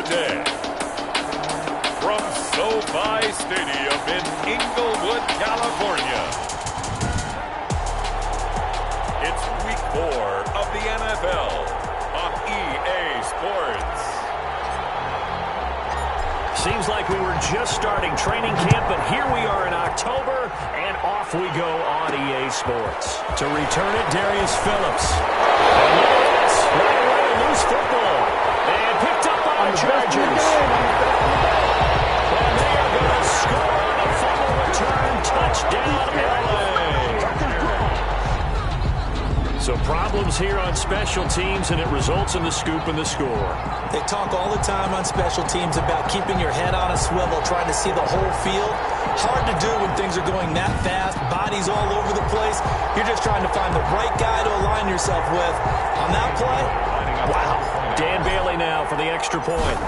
today. From SoFi Stadium in Inglewood, California, it's Week 4 of the NFL on EA Sports. Seems like we were just starting training camp, but here we are in October, and off we go on EA Sports. To return it, Darius Phillips. And look at this, right away, loose football. And picked up by the Chargers. And they are going to score on a fumble return. Touchdown, LA. So problems here on special teams, and it results in the scoop and the score. They talk all the time on special teams about keeping your head on a swivel, trying to see the whole field. Hard to do when things are going that fast, bodies all over the place. You're just trying to find the right guy to align yourself with. On that play, wow. Dan Bailey now for the extra point.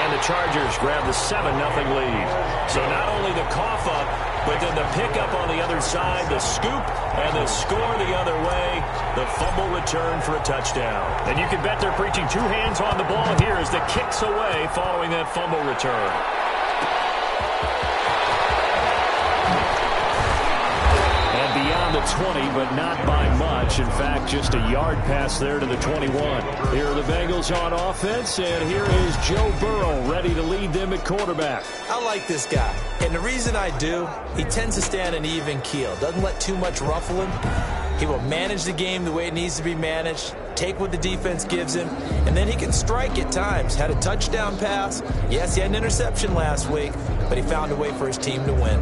And the Chargers grab the 7-0 lead. So not only the cough up, but then the pickup on the other side, the scoop, and the score the other way, the fumble return for a touchdown. And you can bet they're preaching two hands on the ball here as the kick's away following that fumble return. And beyond the 20, but not by much. In fact, just a yard pass there to the 21. Here are the Bengals on offense, and here is Joe Burrow ready to lead them at quarterback. I like this guy, and the reason I do, he tends to stand an even keel, doesn't let too much ruffle him. He will manage the game the way it needs to be managed, take what the defense gives him, and then he can strike at times. Had a touchdown pass. Yes, he had an interception last week, but he found a way for his team to win.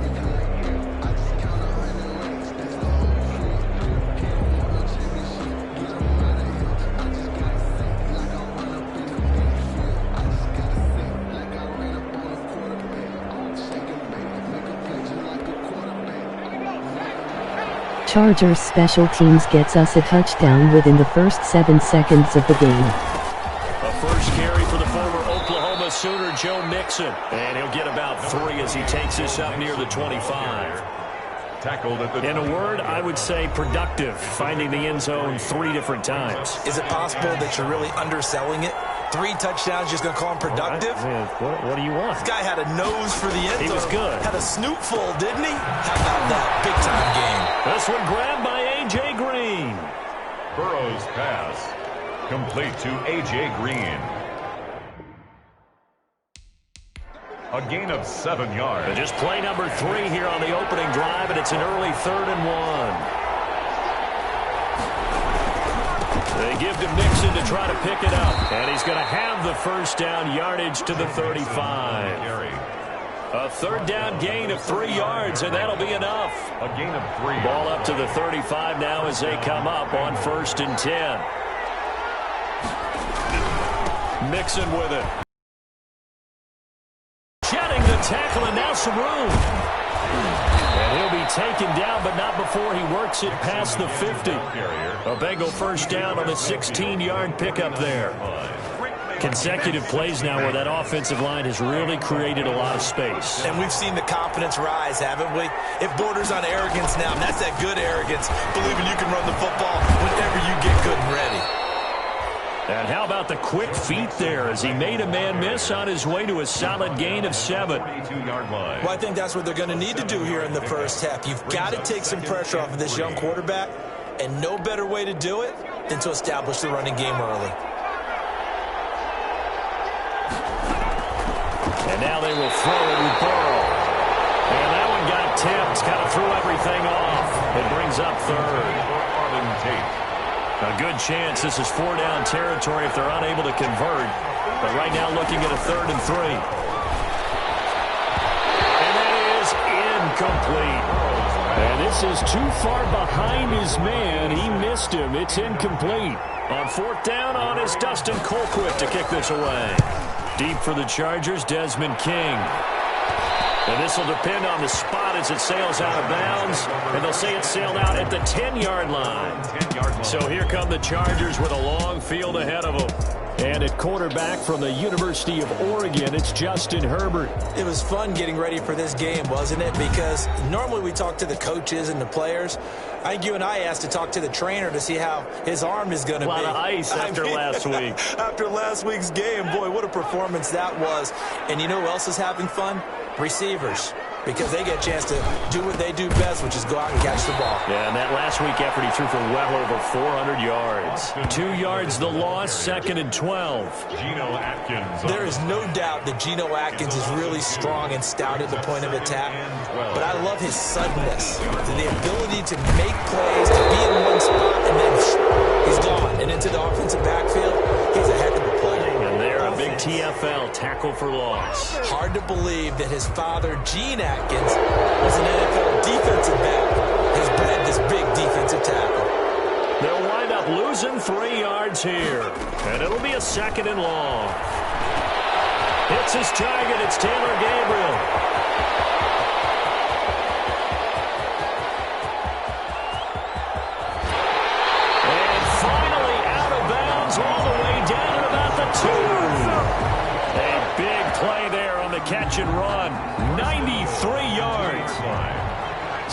Chargers special teams gets us a touchdown within the first 7 seconds of the game. A first carry for the former Oklahoma Sooner, Joe Mixon. And he'll get about 3 as he takes this up near the 25. Tackled at the In a word, I would say productive, finding the end zone 3 different times. Is it possible that you're really underselling it? 3 touchdowns, just going to call him productive? What do you want? This guy had a nose for the end zone. He was good. Had a snoot full, didn't he? How about that? Big-time game. This one grabbed by A.J. Green. Burrow's pass complete to A.J. Green. A gain of 7 yards. And just play number 3 here on the opening drive, and it's an early 3rd and 1. They give to Mixon to try to pick it up. And he's going to have the first down yardage to the 35. A 3rd down gain of 3 yards, and that'll be enough. A gain of 3. Ball up to the 35 now as they come up on 1st and 10. Mixon with it. Shedding the tackle, and now some room. And he'll be taken down, but not before he works it past the 50. A Bengal first down on the 16-yard pickup there. Consecutive plays now where that offensive line has really created a lot of space. And we've seen the confidence rise, haven't we? It borders on arrogance now, and that's that good arrogance, believing you can run the football whenever you get good and ready. And how about the quick feet there as he made a man miss on his way to a solid gain of 7. Well, I think that's what they're going to need to do here in the first half. You've got to take some pressure off of this young quarterback, and no better way to do it than to establish the running game early. And now they will throw it with Burrow. And that one got tipped, kind of threw everything off. It brings up 3rd. A good chance this is 4-down territory if they're unable to convert. But right now looking at a 3rd and 3. And that is incomplete. And this is too far behind his man. He missed him. It's incomplete. On 4th down on is Dustin Colquitt to kick this away. Deep for the Chargers, Desmond King. And this will depend on the spot as it sails out of bounds. And they'll say it sailed out at the 10-yard line. So here come the Chargers with a long field ahead of them. And at quarterback from the University of Oregon, it's Justin Herbert. It was fun getting ready for this game, wasn't it? Because normally we talk to the coaches and the players. I think you and I asked to talk to the trainer to see how his arm is going to be. A lot of ice after last week. After last week's game, boy, what a performance that was. And you know who else is having fun? Receivers. Because they get a chance to do what they do best, which is go out and catch the ball. Yeah, and that last week effort, he threw for well over 400 yards. 2 yards the loss, 2nd and 12. Geno Atkins. There is no doubt that Geno Atkins is really strong and stout at the point of attack. But I love his suddenness, the ability to make plays, to be in one spot, and then he's gone. And into the offensive backfield, he's a heck of a player. And there, a big TFL, tackle for loss. Hard to believe that his father, Gene Atkins, was an NFL defensive back. Has bred this big defensive tackle. They'll wind up losing 3 yards here. And it'll be a 2nd and long. Hits his target. It's Taylor Gabriel. And finally out of bounds all the way down at about the 2. A big play there on the catch and run. 93 yards.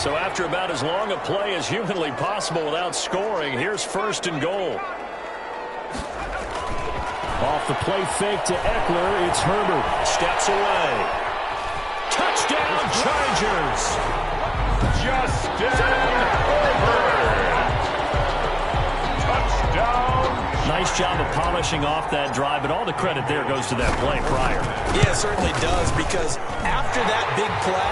So after about as long a play as humanly possible without scoring, here's 1st and goal. Off the play fake to Eckler, it's Herbert. Steps away. Touchdown, Chargers. Justin Herbert. Touchdown. Nice job of polishing off that drive, but all the credit there goes to that play prior. Yeah, it certainly does, because after that big play,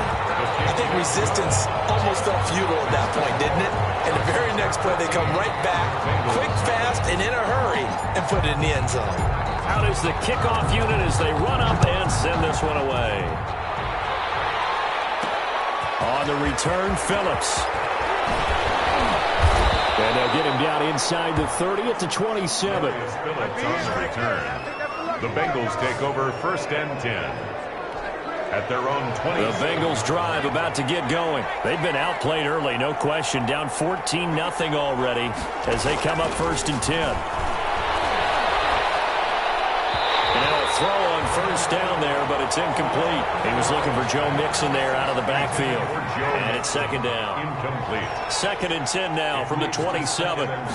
I think resistance almost felt futile at that point, didn't it? And the very next play, they come right back, quick, fast, and in a hurry, and put it in the end zone. Out is the kickoff unit as they run up and send this one away. On the return, Phillips. And they'll get him down inside the 30 at the 27. Phillips on the return. The Bengals take over 1st and 10. At their own 20. The Bengals drive about to get going. They've been outplayed early, no question. Down 14-0 already as they come up 1st and 10. And now a throw on 1st down there, but it's incomplete. He was looking for Joe Mixon there out of the backfield. And it's 2nd down. Incomplete. 2nd and 10 now from the 27. Out of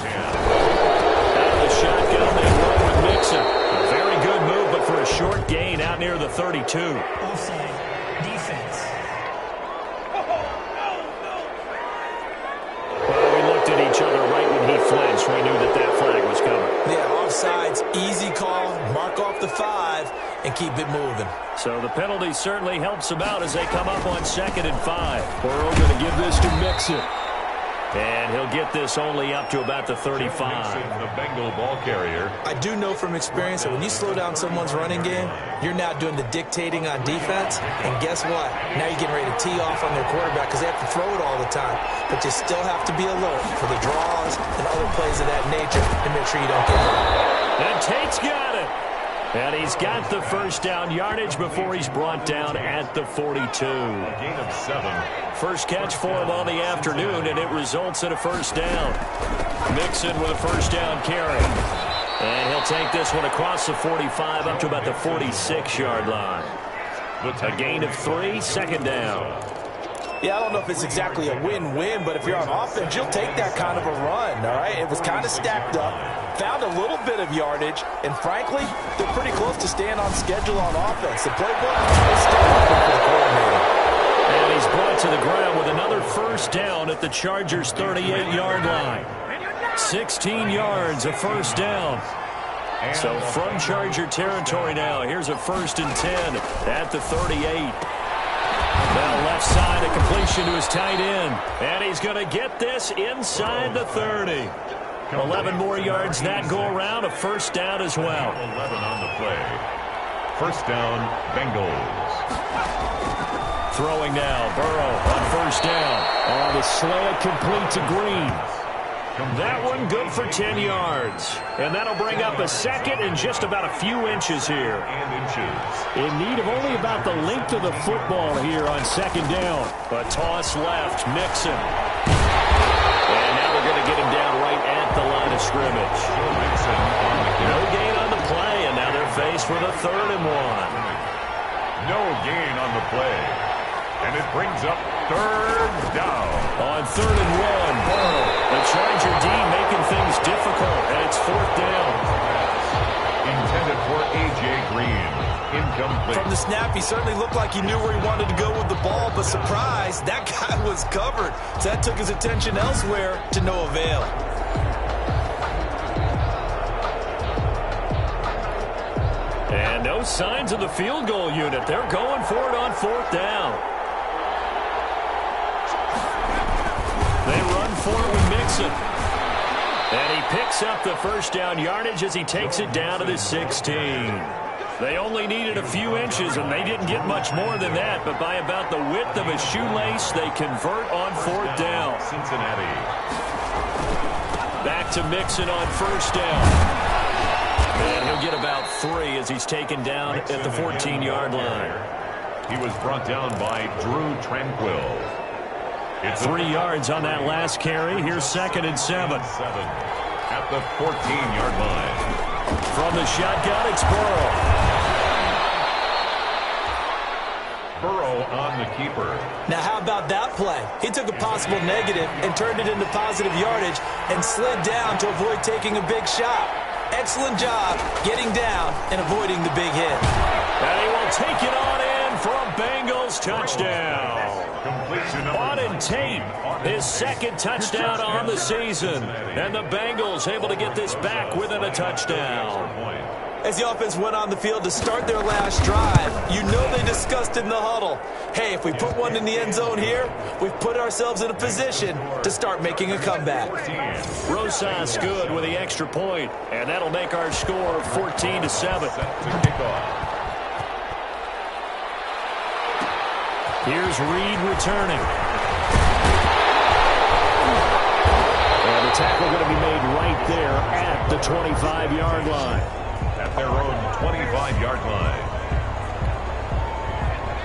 the shotgun, they run with Mixon. A very good move, but for a short gain out near the 32. Offside. Defense. Well, we looked at each other right when he flinched. We knew that that flag was coming. Yeah, offsides, easy call, mark off the 5, and keep it moving. So the penalty certainly helps them out as they come up on 2nd and 5. Burrow going to give this to Mixon. And he'll get this only up to about the 35. Mixon, the Bengal ball carrier. I do know from experience that when you slow down someone's running game, you're now doing the dictating on defense. And guess what? Now you're getting ready to tee off on their quarterback because they have to throw it all the time. But you still have to be alert for the draws and other plays of that nature to make sure you don't get hurt. And Tate's got it. And he's got the 1st down yardage before he's brought down at the 42. A gain of 7. First catch for him on the afternoon, and it results in a 1st down. Mixon with a 1st down carry. And he'll take this one across the 45 up to about the 46-yard line. A gain of 3, 2nd down. Yeah, I don't know if it's exactly a win-win, but if you're on offense, you'll take that kind of a run, all right? It was kind of stacked up, found a little bit of yardage, and frankly, they're pretty close to staying on schedule on offense. The playbook is still open for the coordinator. And he's brought to the ground with another 1st down at the Chargers' 38-yard line. 16 yards, a 1st down. So from Charger territory now, here's a 1st and 10 at the 38. Now left side, a completion to his tight end. And he's going to get this inside the 30. 11 more yards that go around, a 1st down as well. 11 on the play. 1st down, Bengals. Throwing now, Burrow on 1st down. On the slant, complete to Green. That one good for 10 yards. And that'll bring up a 2nd and just about a few inches here. And inches. In need of only about the length of the football here on 2nd down. A toss left, Mixon. And now they're going to get him down right at the line of scrimmage. Mixon on the No gain on the play. for the 3rd and 1. No gain on the play. And it brings up 3rd down. On 3rd and 1, Burrow, the Charger D making things difficult, and it's 4th down. Intended for A.J. Green. Incomplete. From the snap, he certainly looked like he knew where he wanted to go with the ball, but surprise, that guy was covered. So that took his attention elsewhere to no avail. And no signs of the field goal unit. They're going for it on 4th down. They run for it with Mixon. And he picks up the 1st down yardage as he takes it down to the 16. They only needed a few inches, and they didn't get much more than that. But by about the width of a shoelace, they convert on 4th down. Cincinnati. Back to Mixon on 1st down. And he'll get about 3 as he's taken down at the 14-yard line. He was brought down by Drew Tranquill. It's 3 yards on that last carry. Here's 2nd and 7. At the 14-yard line. From the shotgun, it's Burrow. Burrow on the keeper. Now, how about that play? He took a possible negative and turned it into positive yardage and slid down to avoid taking a big shot. Excellent job getting down and avoiding the big hit. And he will take it on in for a Bengals touchdown. Auden Tate, his 2nd touchdown on the season. And the Bengals able to get this back within a touchdown. As the offense went on the field to start their last drive, you know they discussed in the huddle, hey, if we put one in the end zone here, we've put ourselves in a position to start making a comeback. Rosas good with the extra point, and that'll make our score 14-7. Here's Reed returning. And the tackle going to be made right there at the 25-yard line. At their own 25-yard line.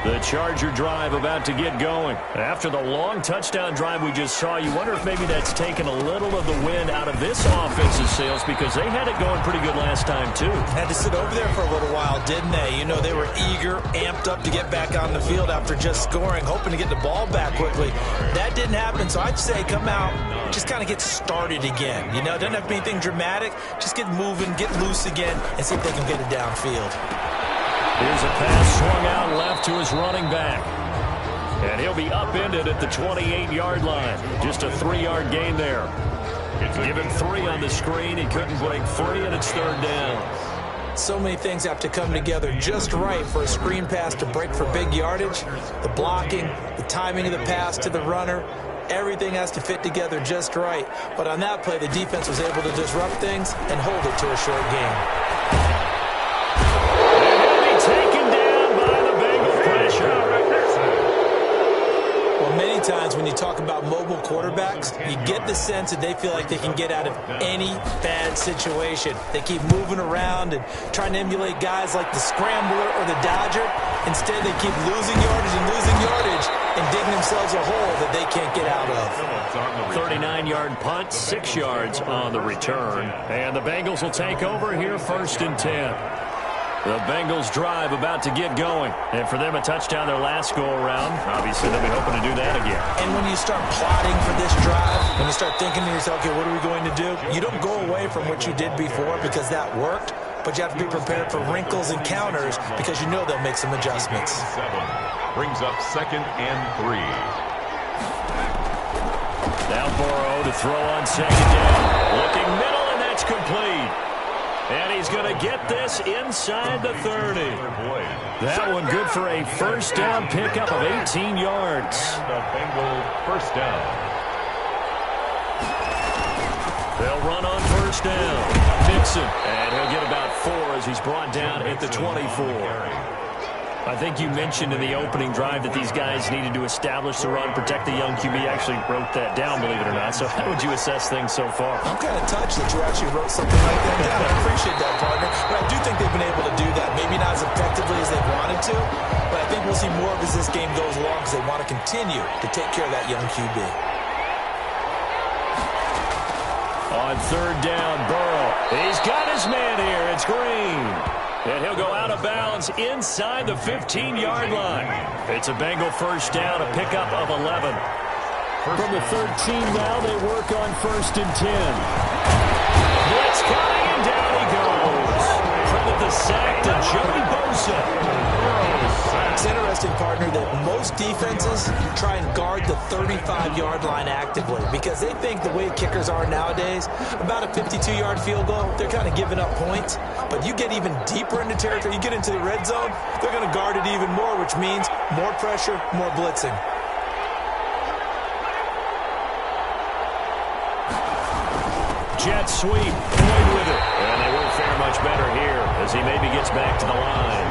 The Charger drive about to get going. After the long touchdown drive we just saw, you wonder if maybe that's taken a little of the wind out of this offensive sails, because they had it going pretty good last time, too. Had to sit over there for a little while, didn't they? You know, they were eager, amped up to get back on the field after just scoring, hoping to get the ball back quickly. That didn't happen, so I'd say come out, just kind of get started again. You know, it doesn't have to be anything dramatic. Just get moving, get loose again, and see if they can get it downfield. Here's a pass swung out left to his running back. And he'll be upended at the 28-yard line. Just a 3-yard gain there. Given 3 on the screen, he couldn't break free, and it's 3rd down. So many things have to come together just right for a screen pass to break for big yardage. The blocking, the timing of the pass to the runner, everything has to fit together just right. But on that play, the defense was able to disrupt things and hold it to a short game. Taken down by the Bengal pressure. Well, many times when you talk about mobile quarterbacks, you get the sense that they feel like they can get out of any bad situation. They keep moving around and trying to emulate guys like the Scrambler or the Dodger. Instead, they keep losing yardage and digging themselves a hole that they can't get out of. 39-yard punt, 6 yards on the return. And the Bengals will take over here 1st and 10. The Bengals drive about to get going. And for them, a touchdown their last go-around. Obviously, they'll be hoping to do that again. And when you start plotting for this drive, when you start thinking to yourself, okay, what are we going to do? You don't go away from what you did before because that worked, but you have to be prepared for wrinkles and counters because you know they'll make some adjustments. Brings up 2nd and 3. Now Burrow to throw on 2nd down. Looking middle, and that's complete. And he's going to get this inside the 30. That one good for a 1st down pickup of 18 yards. The Bengal 1st down. They'll run on 1st down. Mixon. And he'll get about 4 as he's brought down at the 24. I think you mentioned in the opening drive that these guys needed to establish the run, protect the young QB. I actually wrote that down, believe it or not. So how would you assess things so far? I'm kind of touched that you actually wrote something like that down. I appreciate that, partner. But I do think they've been able to do that. Maybe not as effectively as they wanted to, but I think we'll see more of as this game goes along because they want to continue to take care of that young QB. On 3rd down, Burrow. He's got his man here. It's Green. And he'll go out of bounds inside the 15-yard line. It's a Bengal first down, a pickup of 11. From the 13 now, they work on 1st and 10. Blitz coming, and down he goes. Credit the sack to Joey Bosa. It's interesting, partner, that most defenses try and guard the 35-yard line actively because they think the way kickers are nowadays, about a 52-yard field goal, they're kind of giving up points. But you get even deeper into territory, you get into the red zone, they're going to guard it even more, which means more pressure, more blitzing. Jet sweep, Floyd with it. And they won't fare much better here as he maybe gets back to the line.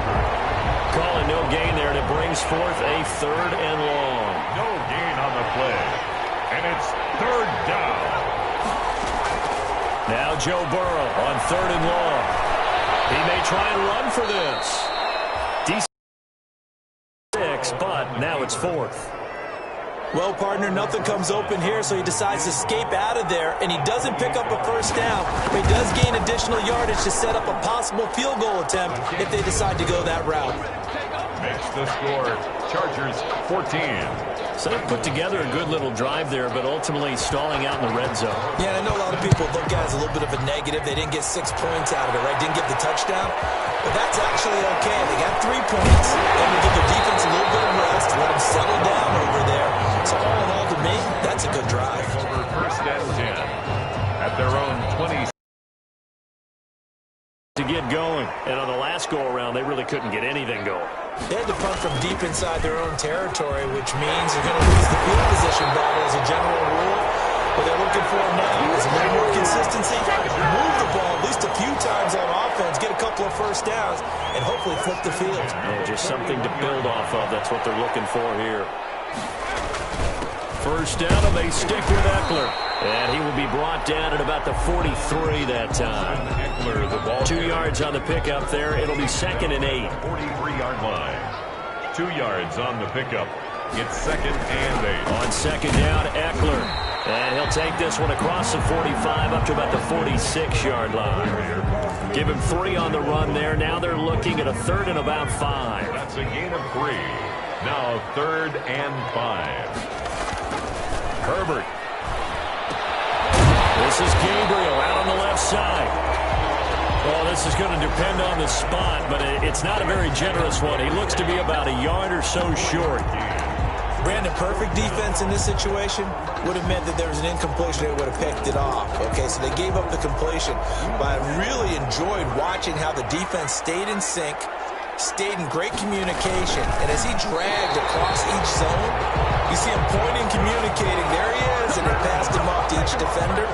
Calling no gain there, and it brings forth a 3rd and long. No gain on the play. And it's 3rd down. Now Joe Burrow on 3rd and long. He may try and run for this. D6, but now it's 4th. Well, partner, nothing comes open here, so he decides to escape out of there, and he doesn't pick up a first down, but he does gain additional yardage to set up a possible field goal attempt if they decide to go that route. Makes the score. Chargers 14. So they put together a good little drive there, but ultimately stalling out in the red zone. Yeah, and I know a lot of people look at it as a little bit of a negative. They didn't get 6 points out of it, right? Didn't get the touchdown. But that's actually okay. They got 3 points. They can give their defense a little bit of rest, let them settle down over there. So all in all, to me, that's a good drive. Over 1st and 10 at their own 20. To get going. And on the last go-around, they really couldn't get anything going. They had to punt from deep inside their own territory, which means they're going to lose the field position battle as a general rule. What they're looking for now is a little more consistency, move the ball at least a few times on offense, get a couple of first downs, and hopefully flip the field. Yeah, just something to build off of. That's what they're looking for here. First down, and they stick with Eckler. And he will be brought down at about the 43 that time. Eckler, the ball 2 yards on the pickup there. It'll be 2nd and 8. 43-yard line. 2 yards on the pickup. It's 2nd and 8. On 2nd down, Eckler. And he'll take this one across the 45 up to about the 46-yard line. Give him 3 on the run there. Now they're looking at a 3rd and about 5. That's a gain of 3. Now 3rd and 5. Herbert. This is Gabriel out on the left side. Well, this is going to depend on the spot, but it's not a very generous one. He looks to be about a yard or so short. Brandon, perfect defense in this situation would have meant that there was an incompletion. They would have picked it off. Okay, so they gave up the completion. But I really enjoyed watching how the defense stayed in sync, stayed in great communication. And as he dragged across each zone, you see him pointing, communicating. There he is, and they passed him off to each defender.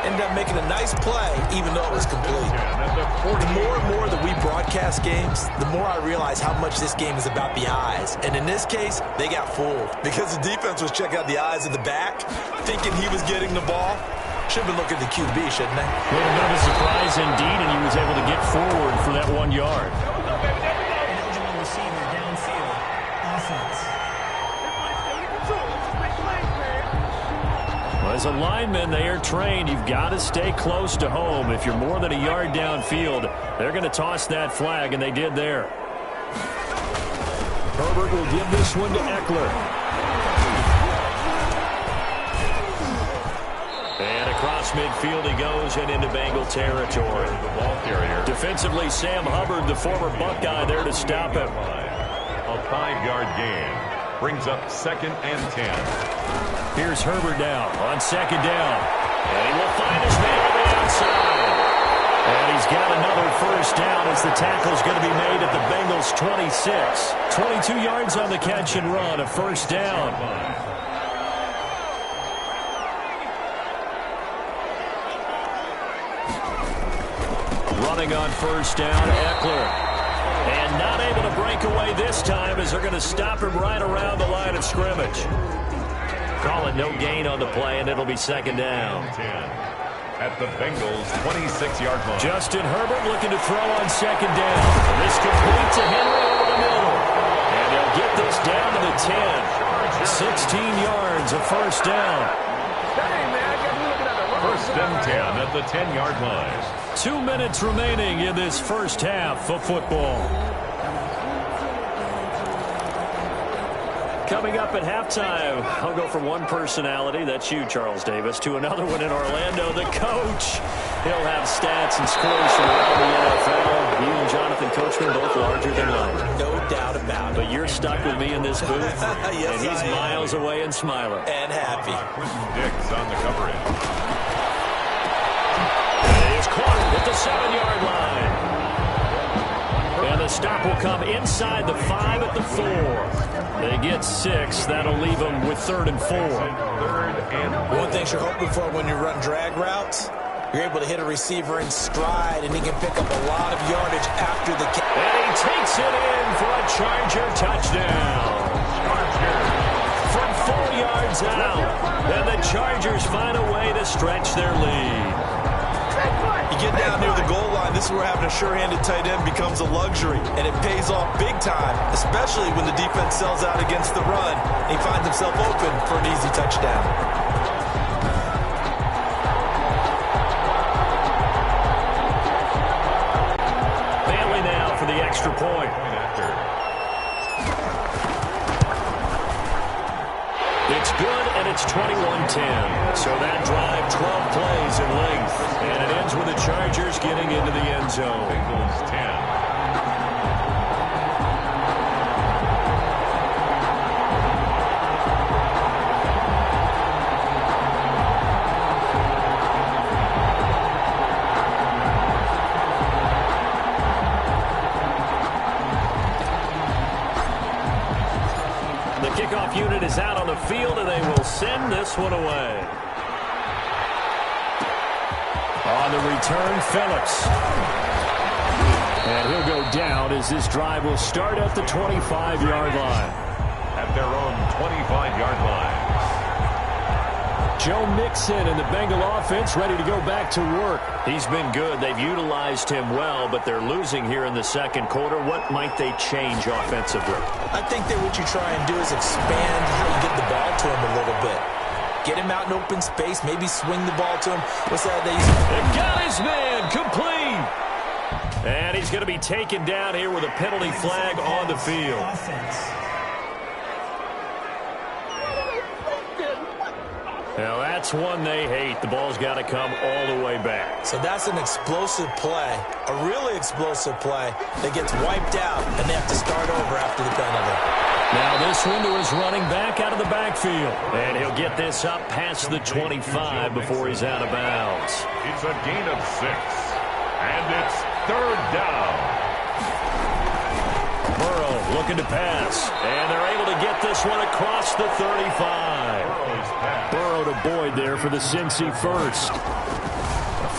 Ended up making a nice play, even though it was complete. The more and more that we broadcast games, the more I realize how much this game is about the eyes. And in this case, they got fooled because the defense was checking out the eyes of the back, thinking he was getting the ball. Should have been looking at the QB, shouldn't they? A little bit of a surprise indeed, and he was able to get forward for that 1 yard. Eligible receiver downfield. Offense. As a lineman, they are trained. You've got to stay close to home. If you're more than a yard downfield, they're going to toss that flag, and they did there. Herbert will give this one to Eckler. And across midfield he goes and into Bengal territory. The ball carrier. Defensively, Sam Hubbard, the former Buckeye, there to stop him. A 5-yard gain brings up 2nd and 10. Here's Herbert now on 2nd down. And he will find his man on the outside. And he's got another first down as the tackle's going to be made at the Bengals' 26. 22 yards on the catch and run, a first down. Running on first down, Eckler. And not able to break away this time as they're going to stop him right around the line of scrimmage. Call it no gain on the play, and it'll be 2nd down. 10 at the Bengals' 26-yard line. Justin Herbert looking to throw on 2nd down. This complete to Henry over the middle. And they'll get this down to the 10. 16 yards, a first down. First and 10 at the 10-yard line. 2 minutes remaining in this first half of football. Coming up at halftime, I'll go from one personality, that's you, Charles Davis, to another one in Orlando, the coach. He'll have stats and scores from around the NFL. You and Jonathan Coachman both larger than life. No doubt about it. But you're stuck with me in this booth, Yes, and he's I am. miles away and smiling. And happy. Quentin Dix on the coverage. He's caught at the 7-yard line. And the stop will come inside the 5 at the 4. They get 6. That'll leave them with 3rd and 4. One thing you're hoping for when you run drag routes, you're able to hit a receiver in stride, and he can pick up a lot of yardage after the catch. And he takes it in for a Charger touchdown. From 4 yards out. And the Chargers find a way to stretch their lead. You get down near the goal line, this is where having a sure-handed tight end becomes a luxury, and it pays off big time, especially when the defense sells out against the run. He finds himself open for an easy touchdown. Bailey now for the extra point. It's good, and it's 21-10. So that drive, 12 plays in length. And it ends with the Chargers getting into the end zone. Bengals 10. The kickoff unit is out on the field, and they will send this one away. On the return, Phillips. And he'll go down as this drive will start at the 25-yard line. At their own 25-yard line. Joe Mixon and the Bengal offense ready to go back to work. He's been good. They've utilized him well, but they're losing here in the second quarter. What might they change offensively? I think that what you try and do is expand how you get the ball to him a little bit. Get him out in open space, maybe swing the ball to him. What's that they use? And got his man complete. And he's going to be taken down here with a penalty flag on the field. Now that's one they hate. The ball's got to come all the way back. So that's an explosive play, a really explosive play that gets wiped out, and they have to start over after the penalty. Now this one to his running back out of the backfield. And he'll get this up past the 25 before he's out of bounds. It's a gain of 6. And it's 3rd down. Burrow looking to pass. And they're able to get this one across the 35. Burrow to Boyd there for the Cincy first.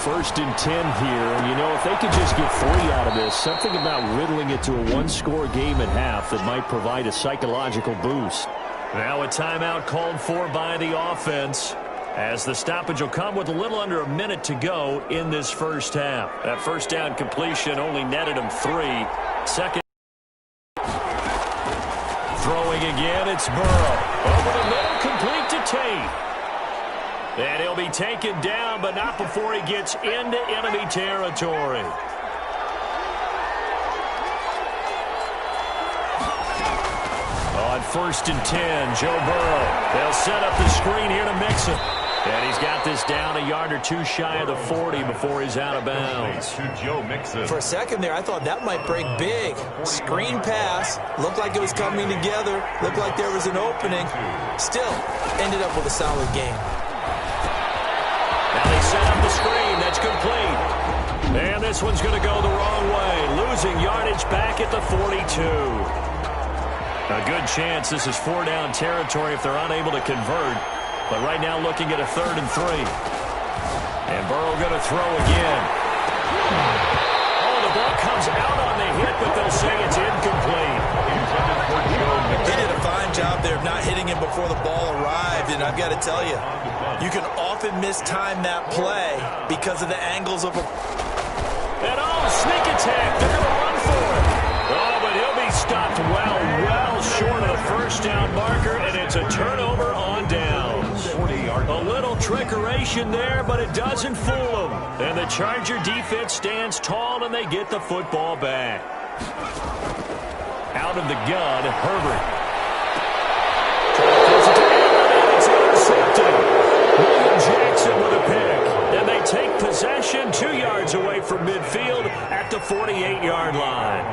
1st and 10 here. And, you know, if they could just get 3 out of this, something about whittling it to a one-score game at half that might provide a psychological boost. Now a timeout called for by the offense, as the stoppage will come with a little under a minute to go in this first half. That first down completion only netted him 3. Second. Throwing again, it's Burrow. Over the middle, complete to Tate. And he'll be taken down, but not before he gets into enemy territory. On 1st and 10, Joe Burrow. They'll set up the screen here to Mixon. And he's got this down a yard or 2 shy of the 40 before he's out of bounds. To Joe Mixon. For a second there, I thought that might break big. Screen pass. Looked like it was coming together. Looked like there was an opening. Still, ended up with a solid game. Now they set up the screen. That's complete. And this one's going to go the wrong way. Losing yardage back at the 42. A good chance this is 4-down territory if they're unable to convert. But right now looking at a 3rd and 3. And Burrow going to throw again. Oh, the ball comes out on the hit, but they'll say it's incomplete. He did a fine job there of not hitting him before the ball arrived. And I've got to tell you, you can often mistime that play because of the angles of a... And sneak attack. They're going to run for it. Oh, but he'll be stopped well short of the first down marker, and it's a turnover on downs. A little trickeration there, but it doesn't fool them. And the Charger defense stands tall, and they get the football back. Out of the gun, Herbert. It's intercepted. William Jackson with a pick. And they take possession 2 yards away from midfield at the 48-yard line.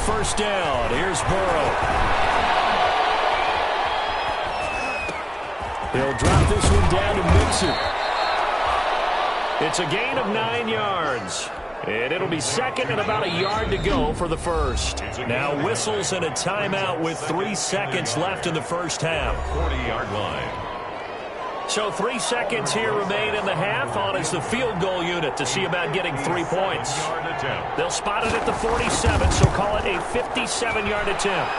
First down. Here's Burrow. He'll drop this one down to Mixon. It's a gain of 9 yards. And it'll be second and about a yard to go for the first. Now whistles and a timeout with 3 seconds left in the first half. 40-yard line. So 3 seconds here remain in the half on as the field goal unit to see about getting 3 points. They'll spot it at the 47, so call it a 57-yard attempt.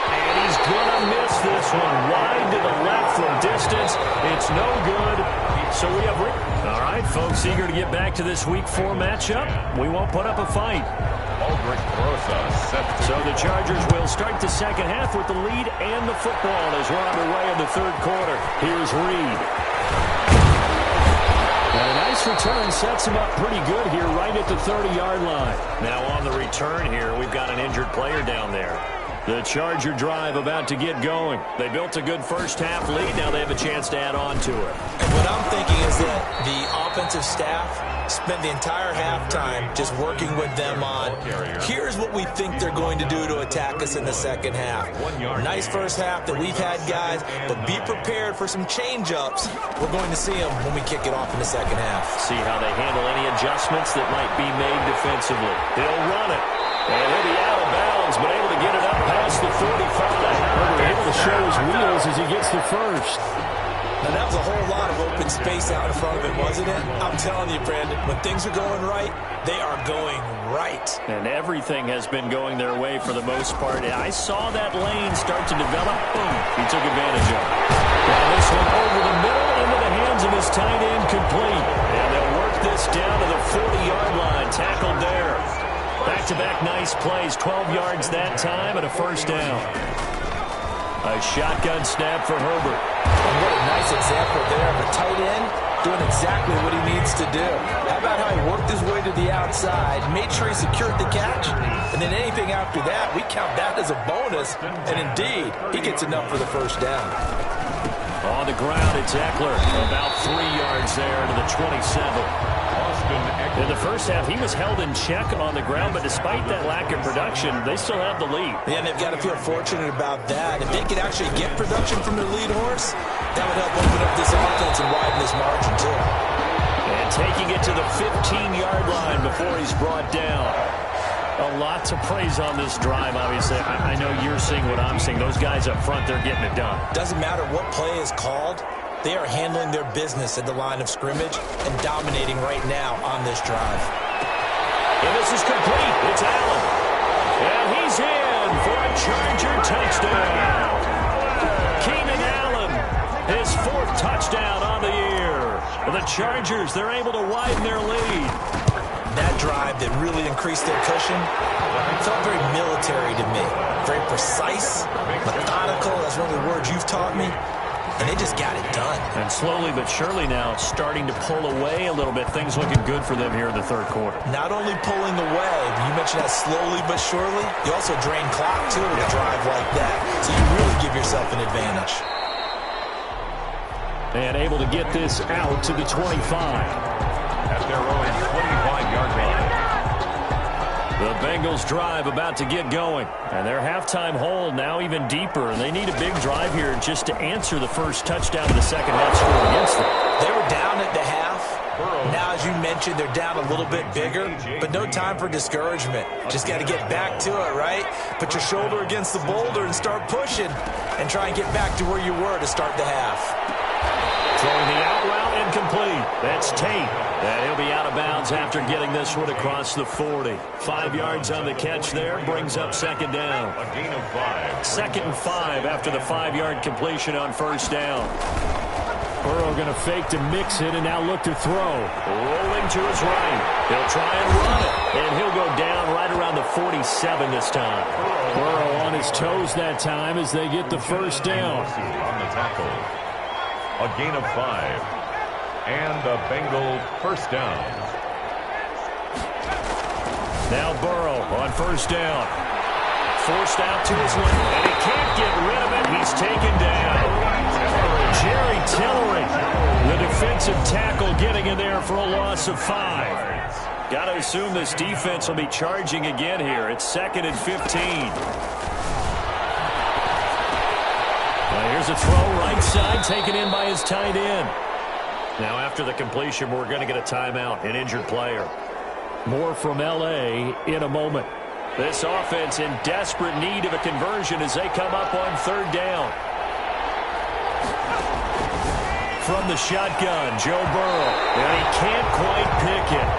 And he's going to miss this one. Wide to the left from distance. It's no good. So we have... All right, folks, eager to get back to this Week 4 matchup. We won't put up a fight. So the Chargers will start the second half with the lead and the football as we're underway in the third quarter. Here's Reed. And a nice return sets him up pretty good here right at the 30-yard line. Now on the return here, we've got an injured player down there. The Charger drive about to get going. They built a good first half lead. Now they have a chance to add on to it. And what I'm thinking is that the offensive staff spent the entire halftime just working with them on, here's what we think they're going to do to attack us in the second half. Nice first half that we've had, guys, but be prepared for some change-ups. We're going to see them when we kick it off in the second half. See how they handle any adjustments that might be made defensively. He'll run it. And he'll be out of bounds, but able to get it up past the 45. Able to show his wheels as he gets the first. And that was a whole lot of open space out in front of him, wasn't it? I'm telling you, Brandon, when things are going right, they are going right. And everything has been going their way for the most part. I saw that lane start to develop. Boom. He took advantage of it. Now this one over the middle into the hands of his tight end, complete. And they'll work this down to the 40-yard line. Tackled there. Back-to-back nice plays. 12 yards that time and a first down. A shotgun snap for Herbert. And what a nice example there of a tight end doing exactly what he needs to do. How about how he worked his way to the outside, made sure he secured the catch, and then anything after that, we count that as a bonus. And indeed, he gets enough for the first down. On the ground, it's Eckler. About 3 yards there to the 27. In the first half, he was held in check on the ground, but despite that lack of production, they still have the lead. Yeah, and they've got to feel fortunate about that. If they could actually get production from their lead horse, that would help open up this offense and widen this margin, too. And taking it to the 15-yard line before he's brought down. A lot to praise on this drive, obviously. I know you're seeing what I'm seeing. Those guys up front, they're getting it done. Doesn't matter what play is called. They are handling their business at the line of scrimmage and dominating right now on this drive. And this is complete. It's Allen. And he's in for a Charger touchdown. Keenan Allen, his 4th touchdown on the year. The Chargers, they're able to widen their lead. That drive that really increased their cushion felt very military to me. Very precise, methodical. That's one of the words you've taught me. And they just got it done. And slowly but surely now starting to pull away a little bit. Things looking good for them here in the third quarter. Not only pulling away, but you mentioned that slowly but surely. You also drain clock, too, with a drive like that. So you really give yourself an advantage. And able to get this out to the 25. At their own 25-yard line. The Bengals drive about to get going. And their halftime hold now even deeper. And they need a big drive here just to answer the first touchdown of the second half scored against them. They were down at the half. Now, as you mentioned, they're down a little bit bigger, but no time for discouragement. Just got to get back to it, right? Put your shoulder against the boulder and start pushing and try and get back to where you were to start the half. Throwing the out route incomplete. That's Tate. And he'll be out of bounds after getting this one across the 40. 5 yards on the catch there. Brings up second down. A gain of 5. 2nd and 5 after the 5-yard completion on first down. Burrow going to fake to mix it and now look to throw. Rolling to his right. He'll try and run it. And he'll go down right around the 47 this time. Burrow on his toes that time as they get the first down. On the tackle. A gain of 5. And a Bengal first down. Now Burrow on first down. Forced out to his left. And he can't get rid of it. He's taken down. Jerry Tillery, the defensive tackle, getting in there for a loss of 5. Got to assume this defense will be charging again here. It's 2nd and 15. Well, here's a throw right side taken in by his tight end. Now after the completion, we're going to get a timeout, an injured player. More from L.A. in a moment. This offense in desperate need of a conversion as they come up on 3rd down. From the shotgun, Joe Burrow. And he can't quite pick it.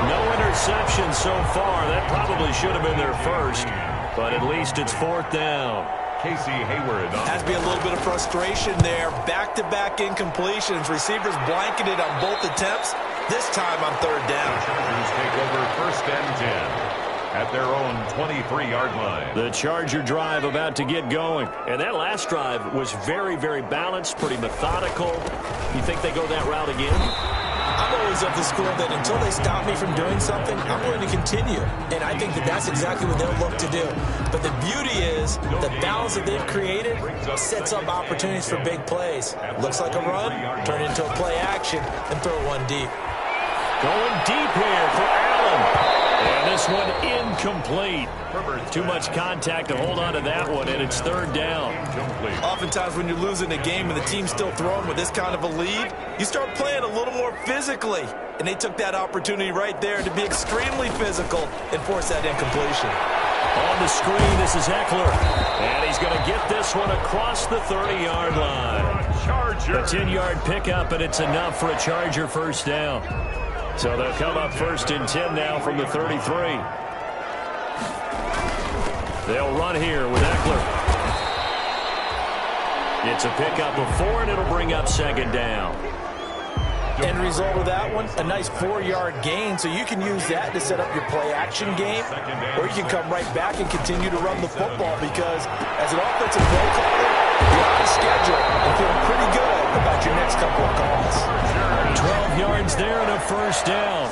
No interception so far. That probably should have been their first. But at least it's 4th down. Casey Hayward. Has to be a little bit of frustration there. Back-to-back incompletions. Receivers blanketed on both attempts. This time on 3rd down. Chargers take over 1st and 10. At their own 23-yard line. The Charger drive about to get going. And that last drive was very, very balanced, pretty methodical. You think they go that route again? I'm always of the school that until they stop me from doing something, I'm going to continue. And I think that that's exactly what they'll look to do. But the beauty is the balance that they've created sets up opportunities for big plays. Looks like a run, turn into a play action, and throw one deep. Going deep here for Allen. And this one incomplete. Too much contact to hold on to that one, and it's 3rd down. Oftentimes when you're losing a game and the team's still throwing with this kind of a lead, you start playing a little more physically. And they took that opportunity right there to be extremely physical and force that incompletion. On the screen, this is Eckler. And he's going to get this one across the 30-yard line. Charger. A 10-yard pickup, and it's enough for a Charger first down. So they'll come up 1st and 10 now from the 33. They'll run here with Eckler. It's a pickup of 4, and it'll bring up 2nd down. End result of that one, a nice 4-yard gain, so you can use that to set up your play-action game, or you can come right back and continue to run the football because as an offensive play caller, you're on schedule and feeling pretty good about your next couple of calls. 12 yards there and a first down.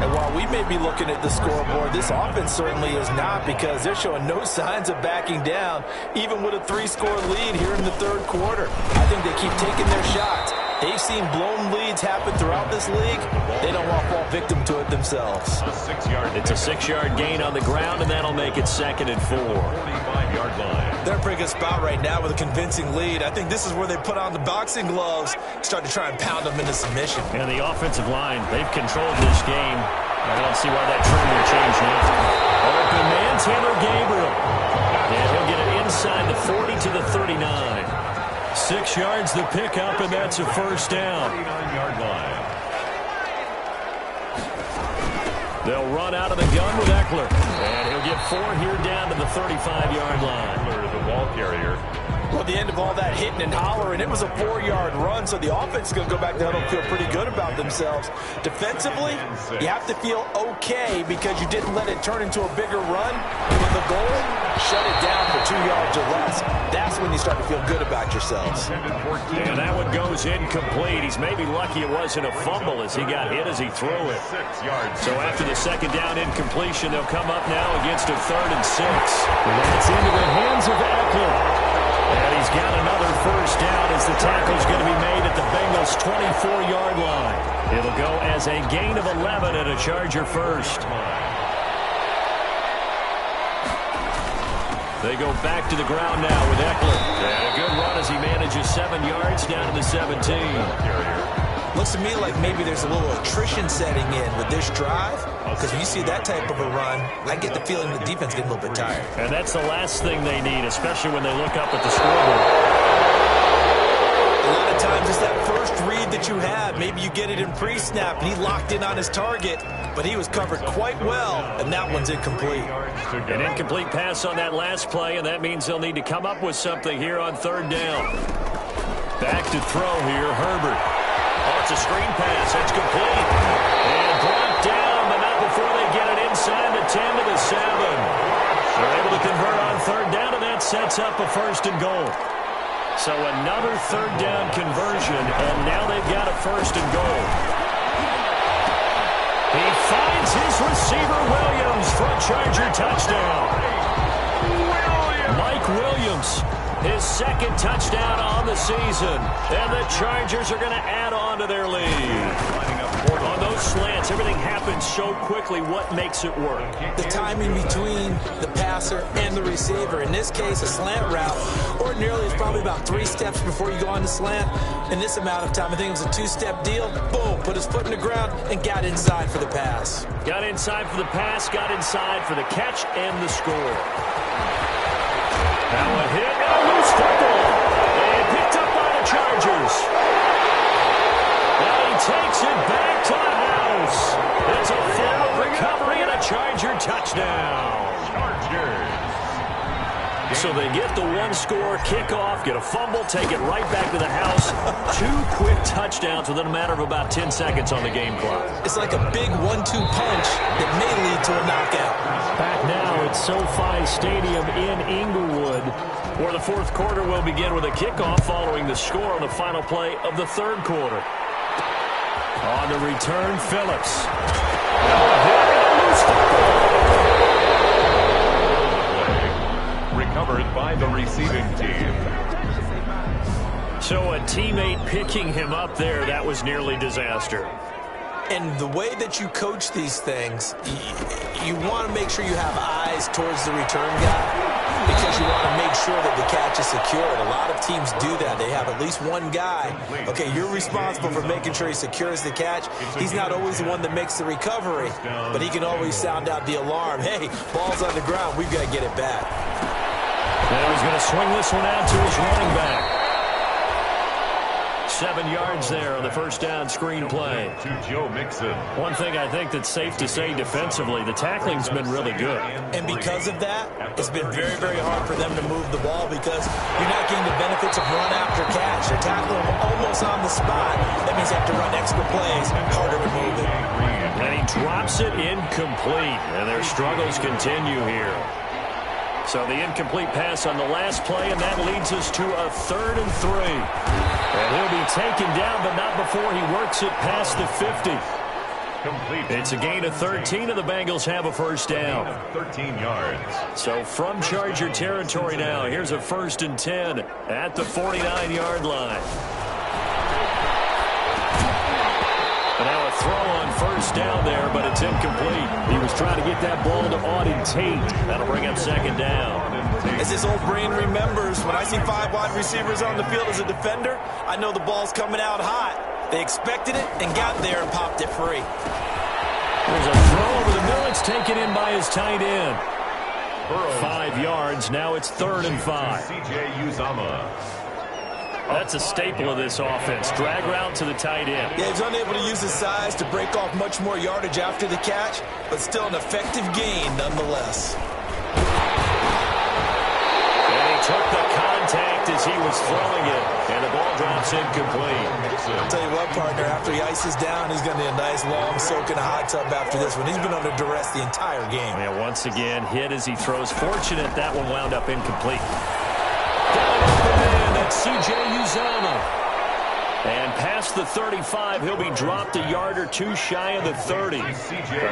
And while we may be looking at the scoreboard, this offense certainly is not because they're showing no signs of backing down, even with a 3-score lead here in the 3rd quarter. I think they keep taking their shots. They've seen blown leads happen throughout this league. They don't want to fall victim to it themselves. It's a 6-yard gain on the ground, and that'll make it 2nd and 4. 45-yard line. They're in a pretty good spot right now with a convincing lead. I think this is where they put on the boxing gloves, start to try and pound them into submission. And the offensive line, they've controlled this game. I don't see why that trend will change now. Open man, Taylor Gabriel. And he'll get it inside the 40 to the 39. 6 yards the pickup, and that's a first down. 39-yard line. They'll run out of the gun with Eckler. And he'll get 4 here down to the 35-yard line. Eckler, the ball carrier. Well, at the end of all that hitting and hollering, it was a 4-yard run, so the offense is going to go back down and feel pretty good about themselves. Defensively, you have to feel okay because you didn't let it turn into a bigger run. With the goal, shut it down for 2 yards or less. That's when you start to feel good about yourselves. And that one goes incomplete. He's maybe lucky it wasn't a fumble as he got hit as he threw it. 6 yards. So after the 2nd down incompletion, they'll come up now against a 3rd and 6. That's into the hands of Eckler. And he's got another first down as the tackle's going to be made at the Bengals' 24-yard line. It'll go as a gain of 11 and a Charger first. They go back to the ground now with Eckler. And a good run as he manages 7 yards down to the 17. Looks to me like maybe there's a little attrition setting in with this drive. Because when you see that type of a run, I get the feeling the defense getting a little bit tired. And that's the last thing they need, especially when they look up at the scoreboard. A lot of times it's that first read that you have. Maybe you get it in pre-snap, and he locked in on his target. But he was covered quite well, and that one's incomplete. An incomplete pass on that last play, and that means they'll need to come up with something here on 3rd down. Back to throw here, Herbert. Oh, it's a screen pass. That's complete. And brought down, but not before they get it inside the 10 to the 7. They're able to convert on third down, and that sets up a 1st and goal. So another third down conversion, and now they've got a 1st and goal. He finds his receiver, Williams, for a Charger touchdown. Mike Williams, his 2nd touchdown on the season. And the Chargers are going to add on to their lead. On those slants, everything happens so quickly. What makes it work? The timing between the passer and the receiver. In this case, a slant route. Ordinarily, it's probably about 3 steps before you go on the slant. In this amount of time, I think it was a 2-step deal. Boom, put his foot in the ground and got inside for the pass. Got inside for the pass, got inside for the catch and the score. Now a hit and a loose football. And picked up by the Chargers. And he takes it back to the house. It's a full recovery and a Charger touchdown. Chargers. So they get the 1-score kickoff, get a fumble, take it right back to the house. 2 quick touchdowns within a matter of about 10 seconds on the game clock. It's like a big 1-2 punch that may lead to a knockout. Back now at SoFi Stadium in Inglewood, where the 4th quarter will begin with a kickoff following the score on the final play of the 3rd quarter. On the return, Phillips. Recovered by the receiving team. So a teammate picking him up there, that was nearly disaster. And the way that you coach these things, you want to make sure you have eyes towards the return guy because you want to make sure that the catch is secured. A lot of teams do that. They have at least one guy. Okay, you're responsible for making sure he secures the catch. He's not always the one that makes the recovery, but he can always sound out the alarm. Hey, ball's on the ground. We've got to get it back. Now he's going to swing this one out to his running back. 7 yards there on the 1st down screen play. To Joe Mixon. One thing I think that's safe to say defensively, the tackling's been really good. And because of that, it's been very, very hard for them to move the ball because you're not getting the benefits of run after catch. They're tackling them almost on the spot. That means they have to run extra plays, harder to move it. And he drops it incomplete. And their struggles continue here. So the incomplete pass on the last play, and that leads us to a 3rd and 3. And he'll be taken down, but not before he works it past the 50. Complete. It's a gain of 13, and the Bengals have a 1st down. 13 yards. So from Charger territory now, here's a 1st and 10 at the 49-yard line. And now a throw on 1st down there, but it's incomplete. He was trying to get that ball to Auden Tate. That'll bring up 2nd down. As his old brain remembers, when I see 5 wide receivers on the field as a defender, I know the ball's coming out hot. They expected it and got there and popped it free. There's a throw over the middle. It's taken in by his tight end. 5 yards. Now it's 3rd and 5. C.J. Uzama. That's a staple of this offense. Drag route to the tight end. Yeah, he's unable to use his size to break off much more yardage after the catch, but still an effective gain nonetheless. And he took the contact as he was throwing it, and the ball drops incomplete. I'll tell you what, partner, after he ices down, he's going to need a nice long soak in a hot tub after this one. He's been under duress the entire game. Yeah, once again, hit as he throws. Fortunate that one wound up incomplete. That's C.J. Uzama. And past the 35, he'll be dropped a yard or 2 shy of the 30.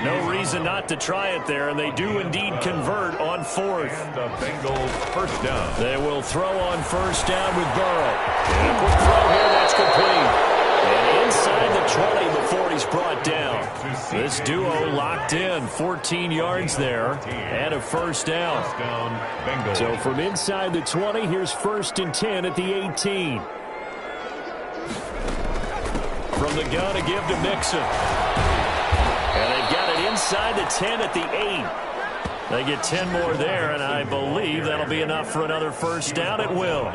No reason not to try it there, and they do indeed convert on 4th. And the Bengals 1st down. They will throw on 1st down with Burrow. And a quick throw here, that's complete. And inside the 20 before he's brought down. This duo locked in, 14 yards there, and a 1st down. So from inside the 20, here's 1st and 10 at the 18. From the gun, a give to Mixon. And they've got it inside the 10 at the 8. They get 10 more there, and I believe that'll be enough for another 1st down. It will.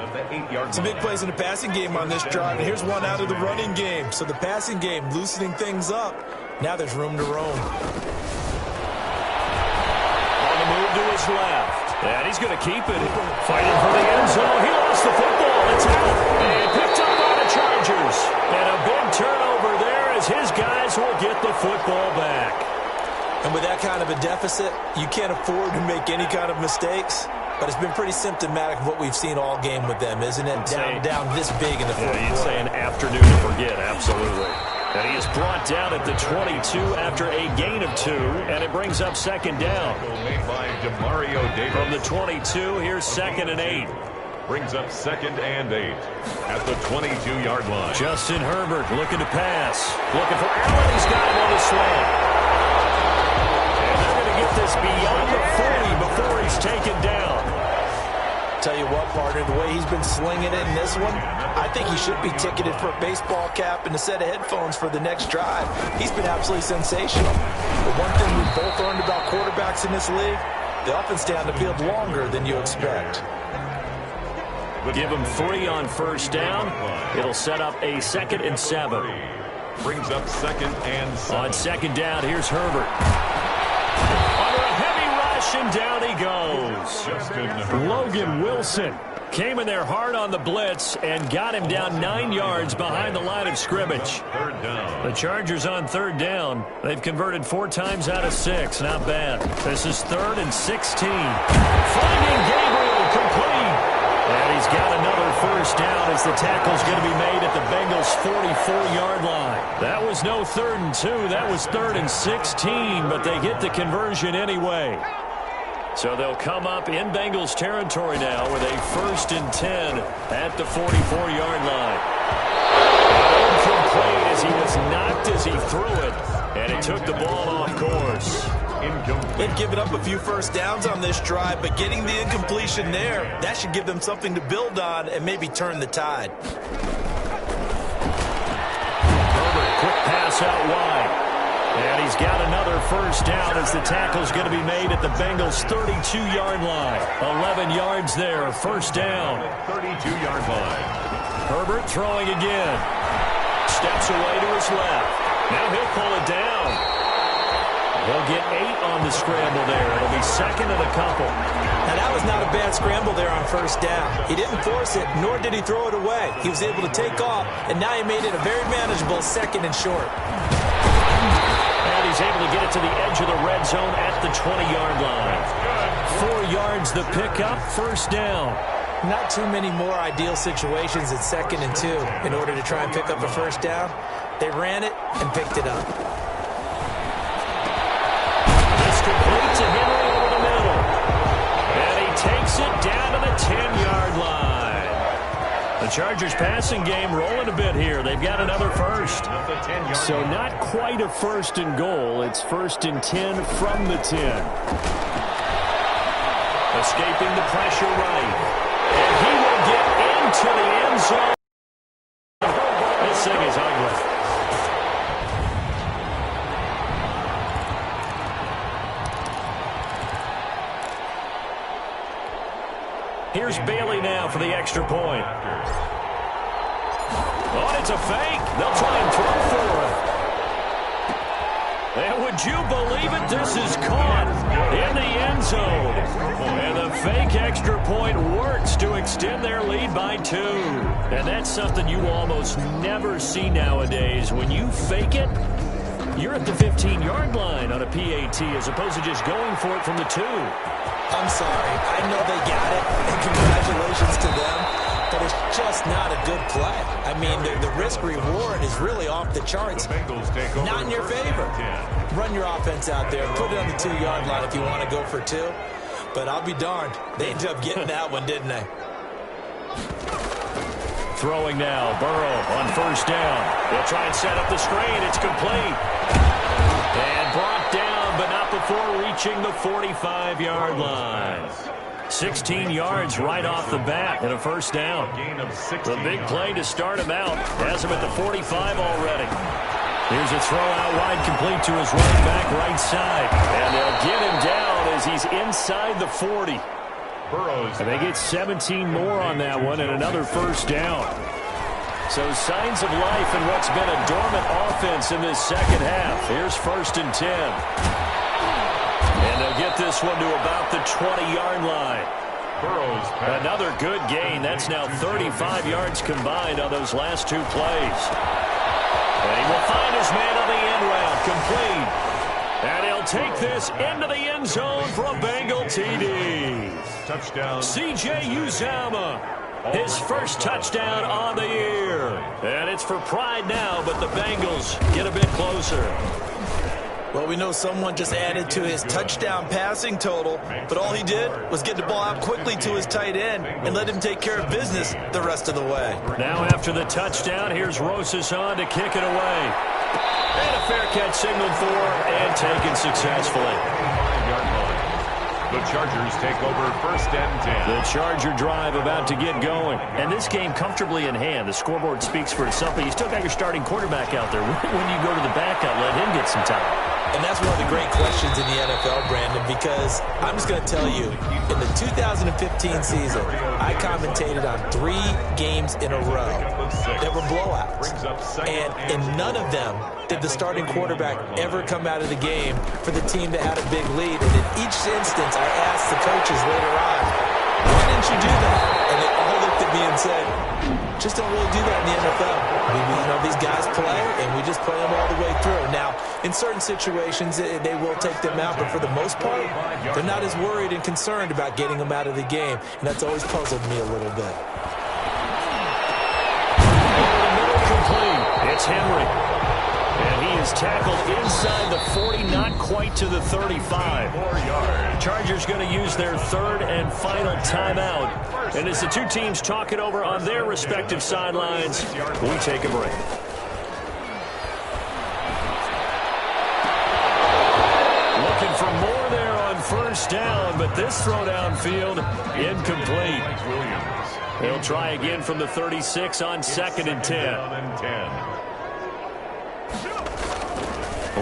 Some big plays in the passing game on this drive, and here's one out of the running game. So the passing game loosening things up. Now there's room to roam. On the move to his left. And he's going to keep it. Fighting for the end zone. He lost the football. It's out. And picked up by And with that kind of a deficit, you can't afford to make any kind of mistakes. But it's been pretty symptomatic of what we've seen all game with them, isn't it? Down this big in the fourth quarter. You'd say an afternoon to forget, absolutely. And he is brought down at the 22 after a gain of 2, and it brings up second down. Made by DeMario Davis. From the 22, here's 2nd and 8. Brings up 2nd and 8 at the 22-yard line. Justin Herbert looking to pass. Looking for Allen. He's got him on the slant. And they're going to get this beyond the 40 before he's taken down. Tell you what, partner, the way he's been slinging it in this one, I think he should be ticketed for a baseball cap and a set of headphones for the next drive. He's been absolutely sensational. The one thing we've both learned about quarterbacks in this league, they often stay on the field longer than you expect. Give him 3 on first down. It'll set up a 2nd and 7. Brings up 2nd and 7. On second down, here's Herbert. Under a heavy rush, and down he goes. Logan Wilson came in there hard on the blitz and got him down 9 yards behind the line of scrimmage. 3rd down. The Chargers on 3rd down. They've converted 4 times out of 6. Not bad. This is 3rd and 16. Finding Gabriel complete. And he's got another first down as the tackle's going to be made at the Bengals' 44-yard line. That was no 3rd and 2. That was 3rd and 16, but they get the conversion anyway. So they'll come up in Bengals territory now with a 1st and 10 at the 44-yard line. Incomplete as he was knocked as he threw it, and it took the ball off course. They've given up a few first downs on this drive, but getting the incompletion there, that should give them something to build on and maybe turn the tide. Herbert, quick pass out wide. And he's got another first down as the tackle's going to be made at the Bengals' 32-yard line. 11 yards there, first down. 32-yard line. Herbert throwing again. Steps away to his left. Now he'll pull it down. He'll get 8 on the scramble there. It'll be 2nd and a couple. Now, that was not a bad scramble there on first down. He didn't force it, nor did he throw it away. He was able to take off, and now he made it a very manageable 2nd and short. And he's able to get it to the edge of the red zone at the 20-yard line. 4 yards the pickup, first down. Not too many more ideal situations at 2nd and 2 in order to try and pick up a first down. They ran it and picked it up. Complete to Henry over the middle. And he takes it down to the 10-yard line. The Chargers passing game rolling a bit here. They've got another first. So not quite a 1st and goal. It's 1st and 10 from the 10. Escaping the pressure right. And he will get into the end zone. This thing is ugly. Here's Bailey now for the extra point. Oh, it's a fake. They'll try and throw for it. And would you believe it? This is caught in the end zone. And the fake extra point works to extend their lead by 2. And that's something you almost never see nowadays. When you fake it, you're at the 15-yard line on a PAT as opposed to just going for it from the 2. I'm sorry. I know they got it, and congratulations to them, but it's just not a good play. I mean, the risk-reward is really off the charts. Not in your favor. Run your offense out there. Put it on the 2-yard line if you want to go for 2. But I'll be darned. They ended up getting that one, didn't they? Throwing now. Burrow on first down. They'll try and set up the screen. It's complete. And brought down, but not before reaching the 45-yard line. 16 yards right off the bat and a first down. The big play to start him out. Has him at the 45 already. Here's a throw out wide, complete to his running back right side. And they'll get him down as he's inside the 40. And they get 17 more on that one and another first down. So signs of life in what's been a dormant offense in this second half. Here's 1st and 10. And they'll get this one to about the 20-yard line. Another good gain. That's now 35 yards combined on those last 2 plays. And he will find his man on the end route. Complete. And he'll take this into the end zone for a Bengal TD. Touchdown. C.J. Uzomah, his first touchdown on the year. And it's for pride now, but the Bengals get a bit closer. Well, we know someone just added to his touchdown passing total, but all he did was get the ball out quickly to his tight end and let him take care of business the rest of the way. Now after the touchdown, here's Rosas on to kick it away. And a fair catch signaled for and taken successfully. The Chargers take over first and 10. The Charger drive about to get going. And this game comfortably in hand. The scoreboard speaks for itself, but you still got your starting quarterback out there. When you go to the backup, let him get some time. And that's one of the great questions in the NFL, Brandon, because I'm just going to tell you, in the 2015 season, I commentated on 3 games in a row that were blowouts. And in none of them did the starting quarterback ever come out of the game for the team that had a big lead. And in each instance, I asked the coaches later on, why didn't you do that? And they all looked at me and said, just don't really do that in the NFL. These guys play, and we just play them all the way through. Now, in certain situations, they will take them out, but for the most part, they're not as worried and concerned about getting them out of the game, and that's always puzzled me a little bit. Over the middle, complete. It's Henry. And he is tackled inside the 40, not quite to the 35. Chargers going to use their third and final timeout. And as the two teams talk it over on their respective sidelines, we take a break. Looking for more there on first down, but this throw downfield, incomplete. They'll try again from the 36 on 2nd and 10.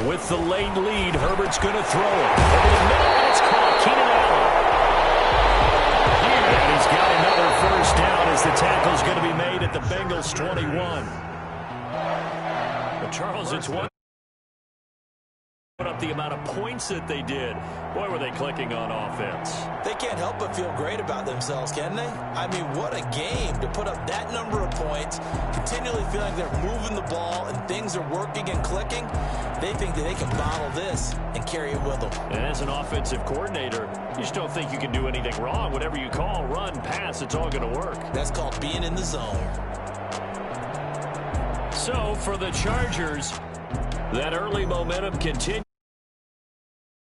With the late lead, Herbert's going to throw it. Over the middle, and it's caught. Keenan Allen. And he's got another first down as the tackle's going to be made at the Bengals 21. But Charles, it's one. Put up the amount of points that they did. Boy, were they clicking on offense. They can't help but feel great about themselves, can they? I mean, what a game to put up that number of points, continually feeling they're moving the ball and things are working and clicking. They think that they can bottle this and carry it with them. And as an offensive coordinator, you just don't think you can do anything wrong. Whatever you call, run, pass, it's all going to work. That's called being in the zone. So for the Chargers, that early momentum continues.